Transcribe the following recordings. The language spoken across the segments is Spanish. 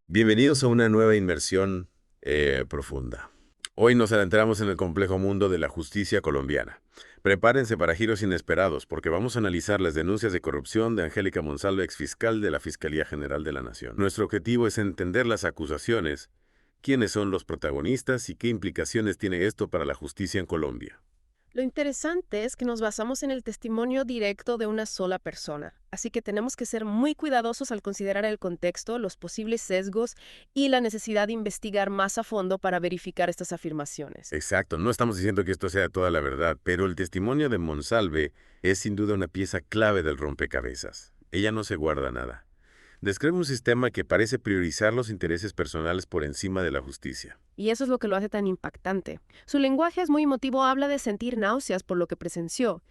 Bienvenidos a una nueva inmersión profunda. Hoy nos adentramos en el complejo mundo de la justicia colombiana. Prepárense para giros inesperados, porque vamos a analizar las denuncias de corrupción de Angélica Monsalve, exfiscal de la Fiscalía General de la Nación. Nuestro objetivo es entender las acusaciones, quiénes son los protagonistas y qué implicaciones tiene esto para la justicia en Colombia. Lo interesante es que nos basamos en el testimonio directo de una sola persona, así que tenemos que ser muy cuidadosos al considerar el contexto, los posibles sesgos y la necesidad de investigar más a fondo para verificar estas afirmaciones. Exacto, no estamos diciendo que esto sea toda la verdad, pero el testimonio de Monsalve es sin duda una pieza clave del rompecabezas. Ella no se guarda nada. Describe un sistema que parece priorizar los intereses personales por encima de la justicia. Y eso es lo que lo hace tan impactante. Su lenguaje es muy emotivo, habla de sentir náuseas por lo que presenció.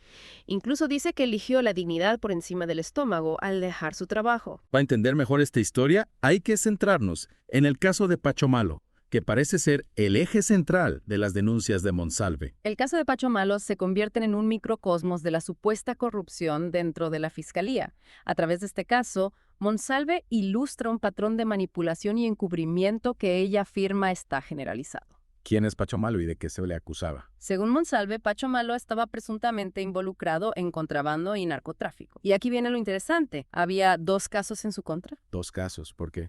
Incluso dice que eligió la dignidad por encima del estómago al dejar su trabajo. Para entender mejor esta historia, hay que centrarnos en el caso de Pacho Malo, que parece ser el eje central de las denuncias de Monsalve. El caso de Pacho Malo se convierte en un microcosmos de la supuesta corrupción dentro de la Fiscalía. A través de este caso, Monsalve ilustra un patrón de manipulación y encubrimiento que ella afirma está generalizado. ¿Quién es Pacho Malo y de qué se le acusaba? Según Monsalve, Pacho Malo estaba presuntamente involucrado en contrabando y narcotráfico. Y aquí viene lo interesante. Había 2 casos en su contra. 2 casos, ¿por qué?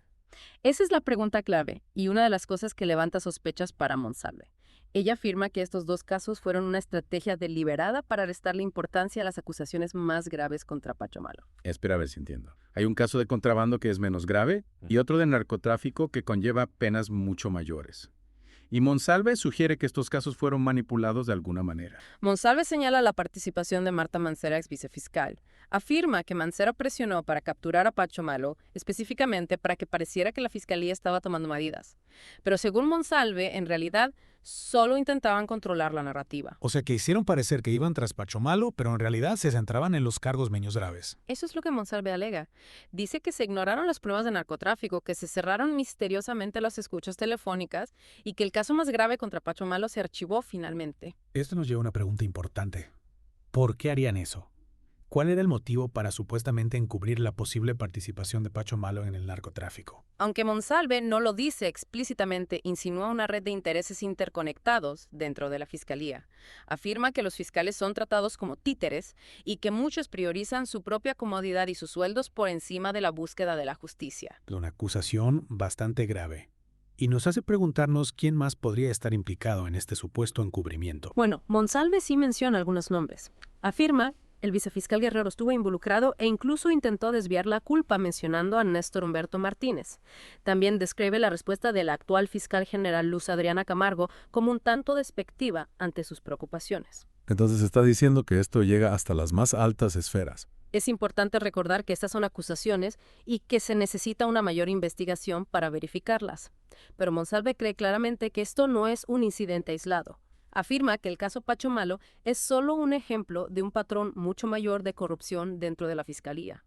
Esa es la pregunta clave y una de las cosas que levanta sospechas para Monsalve. Ella afirma que estos 2 casos fueron una estrategia deliberada para restarle importancia a las acusaciones más graves contra Pacho Malo. Espera a ver si entiendo. Hay un caso de contrabando que es menos grave y otro de narcotráfico que conlleva penas mucho mayores. Y Monsalve sugiere que estos casos fueron manipulados de alguna manera. Monsalve señala la participación de Marta Mancera, ex vicefiscal. Afirma que Mancera presionó para capturar a Pacho Malo, específicamente para que pareciera que la fiscalía estaba tomando medidas. Pero según Monsalve, en realidad, solo intentaban controlar la narrativa. O sea que hicieron parecer que iban tras Pacho Malo, pero en realidad se centraban en los cargos menos graves. Eso es lo que Monsalve alega. Dice que se ignoraron las pruebas de narcotráfico, que se cerraron misteriosamente las escuchas telefónicas y que el caso más grave contra Pacho Malo se archivó finalmente. Esto nos lleva a una pregunta importante. ¿Por qué harían eso? ¿Cuál era el motivo para supuestamente encubrir la posible participación de Pacho Malo en el narcotráfico? Aunque Monsalve no lo dice explícitamente, insinúa una red de intereses interconectados dentro de la Fiscalía. Afirma que los fiscales son tratados como títeres y que muchos priorizan su propia comodidad y sus sueldos por encima de la búsqueda de la justicia. Una acusación bastante grave. Y nos hace preguntarnos quién más podría estar implicado en este supuesto encubrimiento. Bueno, Monsalve sí menciona algunos nombres. Afirma el vicefiscal Guerrero estuvo involucrado e incluso intentó desviar la culpa mencionando a Néstor Humberto Martínez. También describe la respuesta de la actual fiscal general Luz Adriana Camargo como un tanto despectiva ante sus preocupaciones. Entonces está diciendo que esto llega hasta las más altas esferas. Es importante recordar que estas son acusaciones y que se necesita una mayor investigación para verificarlas. Pero Monsalve cree claramente que esto no es un incidente aislado. Afirma que el caso Pacho Malo es solo un ejemplo de un patrón mucho mayor de corrupción dentro de la Fiscalía.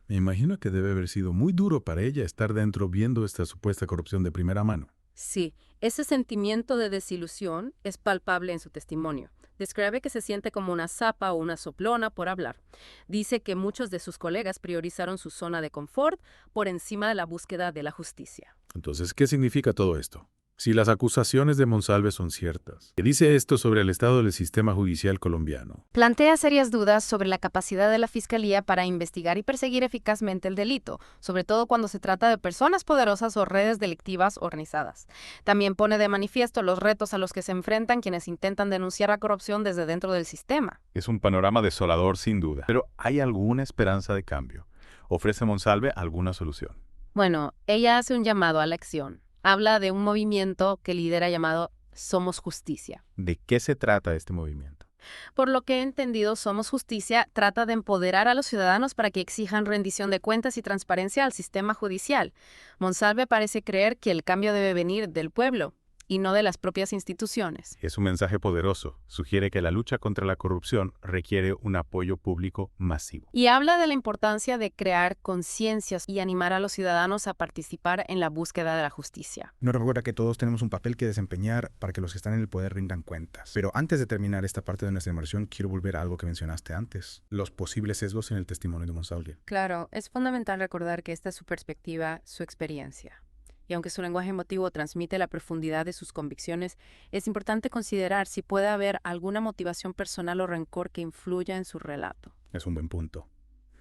Me imagino que debe haber sido muy duro para ella estar dentro viendo esta supuesta corrupción de primera mano. Sí, ese sentimiento de desilusión es palpable en su testimonio. Describe que se siente como una zapa o una soplona por hablar. Dice que muchos de sus colegas priorizaron su zona de confort por encima de la búsqueda de la justicia. Entonces, ¿qué significa todo esto? Si las acusaciones de Monsalve son ciertas, ¿qué dice esto sobre el estado del sistema judicial colombiano? Plantea serias dudas sobre la capacidad de la Fiscalía para investigar y perseguir eficazmente el delito, sobre todo cuando se trata de personas poderosas o redes delictivas organizadas. También pone de manifiesto los retos a los que se enfrentan quienes intentan denunciar la corrupción desde dentro del sistema. Es un panorama desolador sin duda, pero ¿hay alguna esperanza de cambio? ¿Ofrece Monsalve alguna solución? Bueno, ella hace un llamado a la acción. Habla de un movimiento que lidera llamado Somos Justicia. ¿De qué se trata este movimiento? Por lo que he entendido, Somos Justicia trata de empoderar a los ciudadanos para que exijan rendición de cuentas y transparencia al sistema judicial. Monsalve parece creer que el cambio debe venir del pueblo y no de las propias instituciones. Es un mensaje poderoso. Sugiere que la lucha contra la corrupción requiere un apoyo público masivo. Y habla de la importancia de crear conciencias y animar a los ciudadanos a participar en la búsqueda de la justicia. Nos recuerda que todos tenemos un papel que desempeñar para que los que están en el poder rindan cuentas. Pero antes de terminar esta parte de nuestra inmersión, quiero volver a algo que mencionaste antes, los posibles sesgos en el testimonio de Monsalve. Claro, es fundamental recordar que esta es su perspectiva, su experiencia. Y aunque su lenguaje emotivo transmite la profundidad de sus convicciones, es importante considerar si puede haber alguna motivación personal o rencor que influya en su relato. Es un buen punto.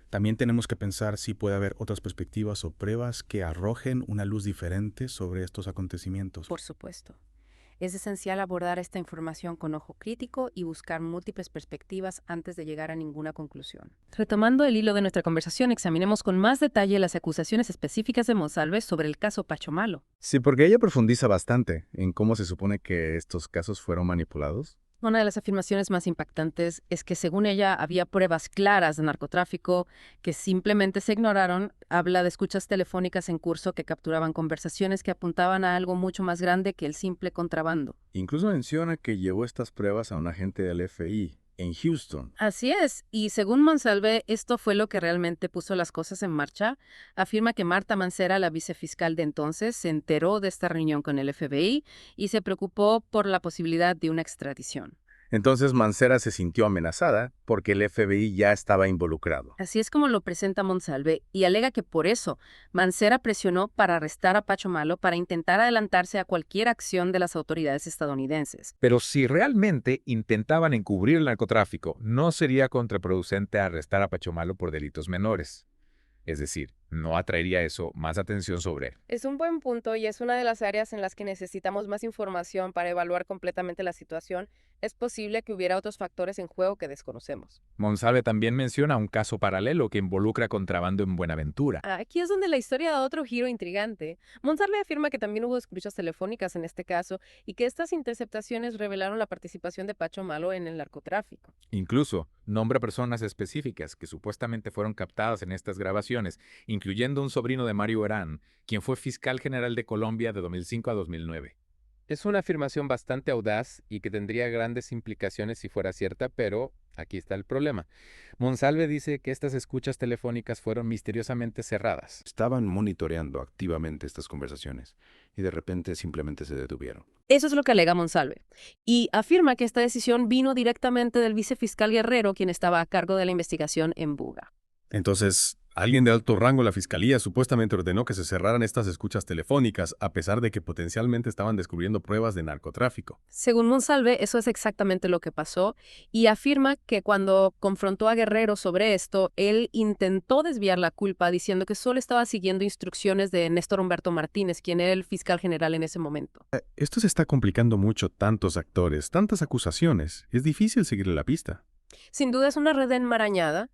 También tenemos que pensar si puede haber otras perspectivas o pruebas que arrojen una luz diferente sobre estos acontecimientos. Por supuesto. Es esencial abordar esta información con ojo crítico y buscar múltiples perspectivas antes de llegar a ninguna conclusión. Retomando el hilo de nuestra conversación, examinemos con más detalle las acusaciones específicas de Monsalve sobre el caso Pachomalo. Sí, porque ella profundiza bastante en cómo se supone que estos casos fueron manipulados. Una de las afirmaciones más impactantes es que, según ella, había pruebas claras de narcotráfico que simplemente se ignoraron. Habla de escuchas telefónicas en curso que capturaban conversaciones que apuntaban a algo mucho más grande que el simple contrabando. Incluso menciona que llevó estas pruebas a un agente del FBI en Houston. Así es, y según Monsalve, esto fue lo que realmente puso las cosas en marcha. Afirma que Marta Mancera, la vicefiscal de entonces, se enteró de esta reunión con el FBI y se preocupó por la posibilidad de una extradición. Entonces Mancera se sintió amenazada porque el FBI ya estaba involucrado. Así es como lo presenta Monsalve y alega que por eso Mancera presionó para arrestar a Pachomalo para intentar adelantarse a cualquier acción de las autoridades estadounidenses. Pero si realmente intentaban encubrir el narcotráfico, no sería contraproducente arrestar a Pachomalo por delitos menores. Es decir, no atraería eso más atención sobre él. Es un buen punto y es una de las áreas en las que necesitamos más información para evaluar completamente la situación. Es posible que hubiera otros factores en juego que desconocemos. Monsalve también menciona un caso paralelo que involucra contrabando en Buenaventura. Aquí es donde la historia da otro giro intrigante. Monsalve afirma que también hubo escuchas telefónicas en este caso y que estas interceptaciones revelaron la participación de Pachomalo en el narcotráfico. Incluso nombra personas específicas que supuestamente fueron captadas en estas grabaciones, incluyendo un sobrino de Mario Herán, quien fue fiscal general de Colombia de 2005 a 2009. Es una afirmación bastante audaz y que tendría grandes implicaciones si fuera cierta, pero aquí está el problema. Monsalve dice que estas escuchas telefónicas fueron misteriosamente cerradas. Estaban monitoreando activamente estas conversaciones y de repente simplemente se detuvieron. Eso es lo que alega Monsalve. Y afirma que esta decisión vino directamente del vicefiscal Guerrero, quien estaba a cargo de la investigación en Buga. Entonces, alguien de alto rango en la fiscalía supuestamente ordenó que se cerraran estas escuchas telefónicas, a pesar de que potencialmente estaban descubriendo pruebas de narcotráfico. Según Monsalve, eso es exactamente lo que pasó y afirma que cuando confrontó a Guerrero sobre esto, él intentó desviar la culpa diciendo que solo estaba siguiendo instrucciones de Néstor Humberto Martínez, quien era el fiscal general en ese momento. Esto se está complicando mucho, tantos actores, tantas acusaciones. Es difícil seguirle la pista. Sin duda es una red enmarañada.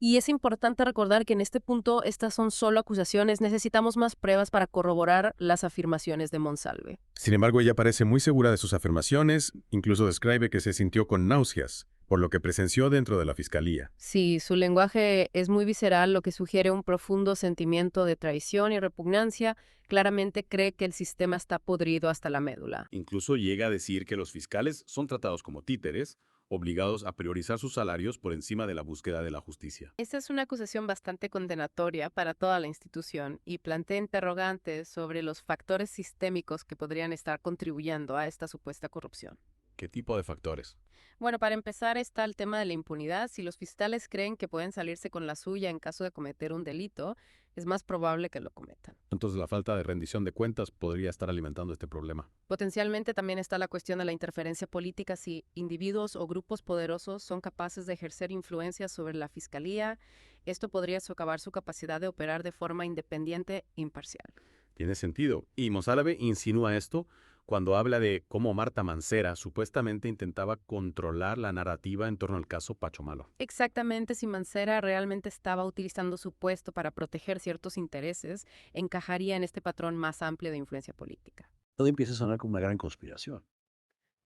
Y es importante recordar que en este punto estas son solo acusaciones, necesitamos más pruebas para corroborar las afirmaciones de Monsalve. Sin embargo, ella parece muy segura de sus afirmaciones, incluso describe que se sintió con náuseas, por lo que presenció dentro de la fiscalía. Sí, su lenguaje es muy visceral, lo que sugiere un profundo sentimiento de traición y repugnancia. Claramente cree que el sistema está podrido hasta la médula. Incluso llega a decir que los fiscales son tratados como títeres, obligados a priorizar sus salarios por encima de la búsqueda de la justicia. Esta es una acusación bastante condenatoria para toda la institución y plantea interrogantes sobre los factores sistémicos que podrían estar contribuyendo a esta supuesta corrupción. ¿Qué tipo de factores? Bueno, para empezar está el tema de la impunidad. Si los fiscales creen que pueden salirse con la suya en caso de cometer un delito, es más probable que lo cometan. Entonces la falta de rendición de cuentas podría estar alimentando este problema. Potencialmente también está la cuestión de la interferencia política. Si individuos o grupos poderosos son capaces de ejercer influencia sobre la fiscalía, esto podría socavar su capacidad de operar de forma independiente e imparcial. Tiene sentido. Y Monsalve insinúa esto cuando habla de cómo Marta Mancera supuestamente intentaba controlar la narrativa en torno al caso Pachomalo. Exactamente, si Mancera realmente estaba utilizando su puesto para proteger ciertos intereses, encajaría en este patrón más amplio de influencia política. Todo empieza a sonar como una gran conspiración.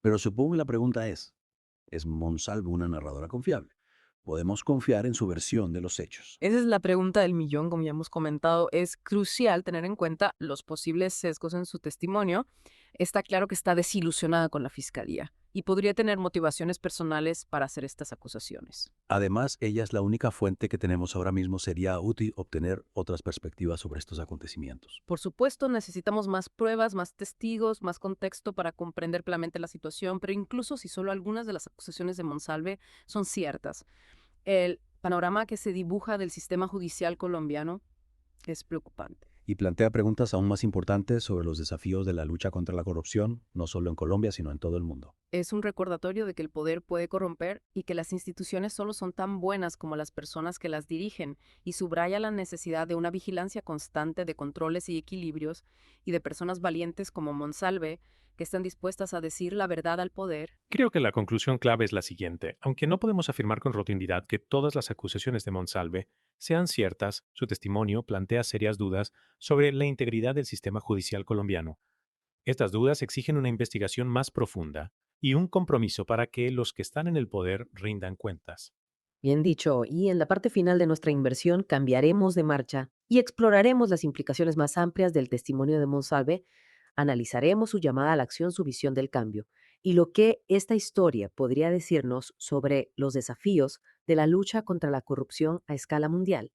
Pero supongo que la pregunta ¿es Monsalve una narradora confiable? ¿Podemos confiar en su versión de los hechos? Esa es la pregunta del millón, como ya hemos comentado. Es crucial tener en cuenta los posibles sesgos en su testimonio. Está claro que está desilusionada con la fiscalía y podría tener motivaciones personales para hacer estas acusaciones. Además, ella es la única fuente que tenemos ahora mismo. Sería útil obtener otras perspectivas sobre estos acontecimientos. Por supuesto, necesitamos más pruebas, más testigos, más contexto para comprender plenamente la situación, pero incluso si solo algunas de las acusaciones de Monsalve son ciertas, el panorama que se dibuja del sistema judicial colombiano es preocupante. y plantea preguntas aún más importantes sobre los desafíos de la lucha contra la corrupción, no solo en Colombia, sino en todo el mundo. Es un recordatorio de que el poder puede corromper y que las instituciones solo son tan buenas como las personas que las dirigen, y subraya la necesidad de una vigilancia constante de controles y equilibrios y de personas valientes como Monsalve, que están dispuestas a decir la verdad al poder. Creo que la conclusión clave es la siguiente. Aunque no podemos afirmar con rotundidad que todas las acusaciones de Monsalve sean ciertas, su testimonio plantea serias dudas sobre la integridad del sistema judicial colombiano. Estas dudas exigen una investigación más profunda y un compromiso para que los que están en el poder rindan cuentas. Bien dicho, y en la parte final de nuestra inversión cambiaremos de marcha y exploraremos las implicaciones más amplias del testimonio de Monsalve, analizaremos su llamada a la acción, su visión del cambio, y lo que esta historia podría decirnos sobre los desafíos de la lucha contra la corrupción a escala mundial.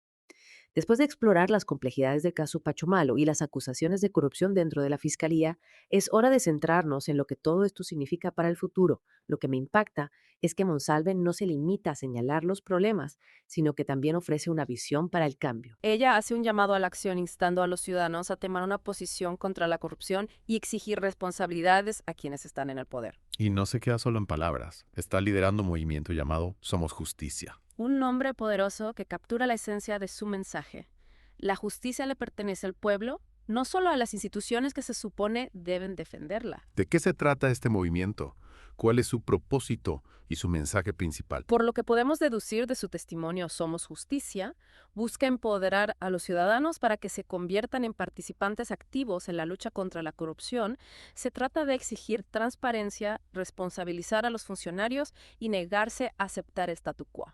Después de explorar las complejidades del caso Pachomalo y las acusaciones de corrupción dentro de la Fiscalía, es hora de centrarnos en lo que todo esto significa para el futuro. Lo que me impacta es que Monsalve no se limita a señalar los problemas, sino que también ofrece una visión para el cambio. Ella hace un llamado a la acción instando a los ciudadanos a tomar una posición contra la corrupción y exigir responsabilidades a quienes están en el poder. Y no se queda solo en palabras, está liderando un movimiento llamado Somos Justicia. Un nombre poderoso que captura la esencia de su mensaje. La justicia le pertenece al pueblo, no solo a las instituciones que se supone deben defenderla. ¿De qué se trata este movimiento? ¿Cuál es su propósito y su mensaje principal? Por lo que podemos deducir de su testimonio Somos Justicia, busca empoderar a los ciudadanos para que se conviertan en participantes activos en la lucha contra la corrupción. Se trata de exigir transparencia, responsabilizar a los funcionarios y negarse a aceptar el statu quo.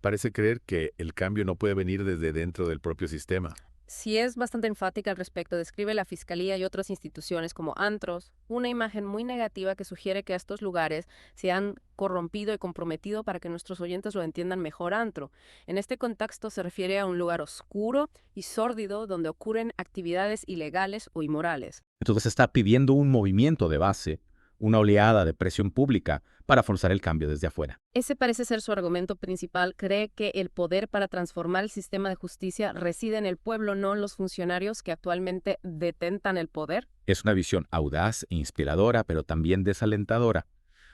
Parece creer que el cambio no puede venir desde dentro del propio sistema. Sí es bastante enfática al respecto. Describe la Fiscalía y otras instituciones como antros, una imagen muy negativa que sugiere que estos lugares se han corrompido y comprometido. Para que nuestros oyentes lo entiendan mejor, antro. En este contexto se refiere a un lugar oscuro y sórdido donde ocurren actividades ilegales o inmorales. Entonces está pidiendo un movimiento de base, una oleada de presión pública para forzar el cambio desde afuera. Ese parece ser su argumento principal. Cree que el poder para transformar el sistema de justicia reside en el pueblo, no en los funcionarios que actualmente detentan el poder. Es una visión audaz e inspiradora, pero también desalentadora.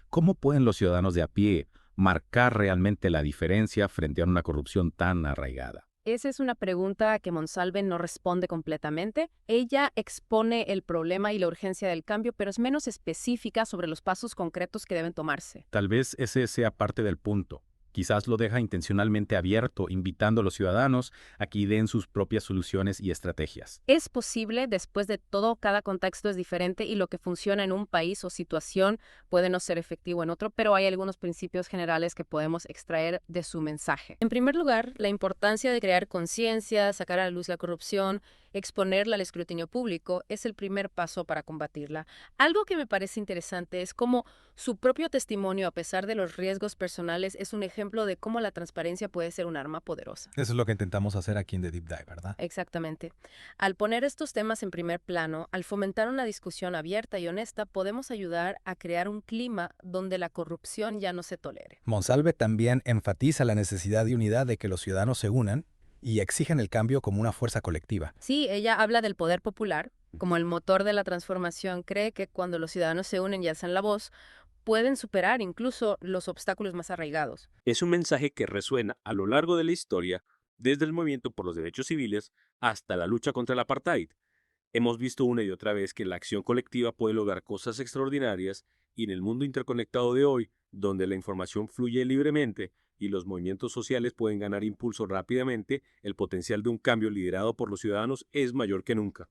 ¿Cómo pueden los ciudadanos de a pie marcar realmente la diferencia frente a una corrupción tan arraigada? Esa es una pregunta que Monsalve no responde completamente. Ella expone el problema y la urgencia del cambio, pero es menos específica sobre los pasos concretos que deben tomarse. Tal vez ese sea parte del punto. Quizás lo deja intencionalmente abierto, invitando a los ciudadanos a que den sus propias soluciones y estrategias. Es posible. Después de todo, cada contexto es diferente y lo que funciona en un país o situación puede no ser efectivo en otro, pero hay algunos principios generales que podemos extraer de su mensaje. En primer lugar, la importancia de crear conciencia, sacar a la luz la corrupción, exponerla al escrutinio público es el primer paso para combatirla. Algo que me parece interesante es cómo su propio testimonio, a pesar de los riesgos personales, es un ejemplo de cómo la transparencia puede ser un arma poderosa. Eso es lo que intentamos hacer aquí en The Deep Dive, ¿verdad? Exactamente. Al poner estos temas en primer plano, al fomentar una discusión abierta y honesta, podemos ayudar a crear un clima donde la corrupción ya no se tolere. Monsalve también enfatiza la necesidad de unidad, de que los ciudadanos se unan y exigen el cambio como una fuerza colectiva. Sí, ella habla del poder popular como el motor de la transformación. Cree que cuando los ciudadanos se unen y alzan la voz, pueden superar incluso los obstáculos más arraigados. Es un mensaje que resuena a lo largo de la historia, desde el movimiento por los derechos civiles hasta la lucha contra el apartheid. Hemos visto una y otra vez que la acción colectiva puede lograr cosas extraordinarias, y en el mundo interconectado de hoy, donde la información fluye libremente y los movimientos sociales pueden ganar impulso rápidamente, el potencial de un cambio liderado por los ciudadanos es mayor que nunca.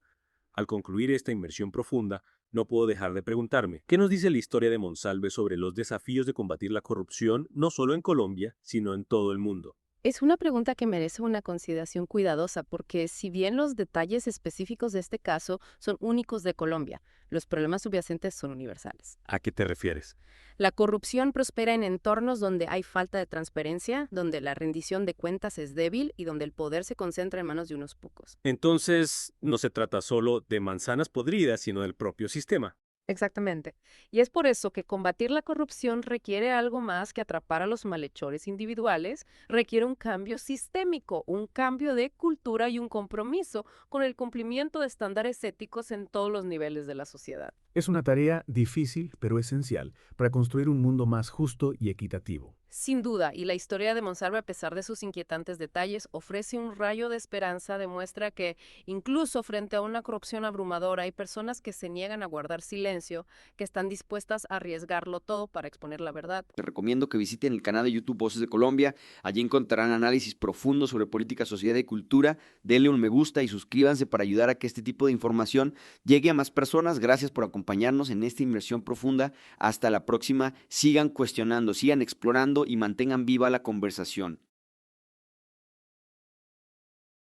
Al concluir esta inmersión profunda, no puedo dejar de preguntarme, ¿qué nos dice la historia de Monsalve sobre los desafíos de combatir la corrupción, no solo en Colombia, sino en todo el mundo? Es una pregunta que merece una consideración cuidadosa, porque si bien los detalles específicos de este caso son únicos de Colombia, los problemas subyacentes son universales. ¿A qué te refieres? La corrupción prospera en entornos donde hay falta de transparencia, donde la rendición de cuentas es débil y donde el poder se concentra en manos de unos pocos. Entonces, no se trata solo de manzanas podridas, sino del propio sistema. Exactamente. Y es por eso que combatir la corrupción requiere algo más que atrapar a los malhechores individuales, requiere un cambio sistémico, un cambio de cultura y un compromiso con el cumplimiento de estándares éticos en todos los niveles de la sociedad. Es una tarea difícil, pero esencial, para construir un mundo más justo y equitativo. Sin duda, y la historia de Monsalve, a pesar de sus inquietantes detalles, ofrece un rayo de esperanza, demuestra que incluso frente a una corrupción abrumadora hay personas que se niegan a guardar silencio, que están dispuestas a arriesgarlo todo para exponer la verdad. Te recomiendo que visiten el canal de YouTube Voces de Colombia, allí encontrarán análisis profundos sobre política, sociedad y cultura. Denle un me gusta y suscríbanse para ayudar a que este tipo de información llegue a más personas. Gracias por acompañarnos en esta inmersión profunda. Hasta la próxima, sigan cuestionando, sigan explorando y mantengan viva la conversación.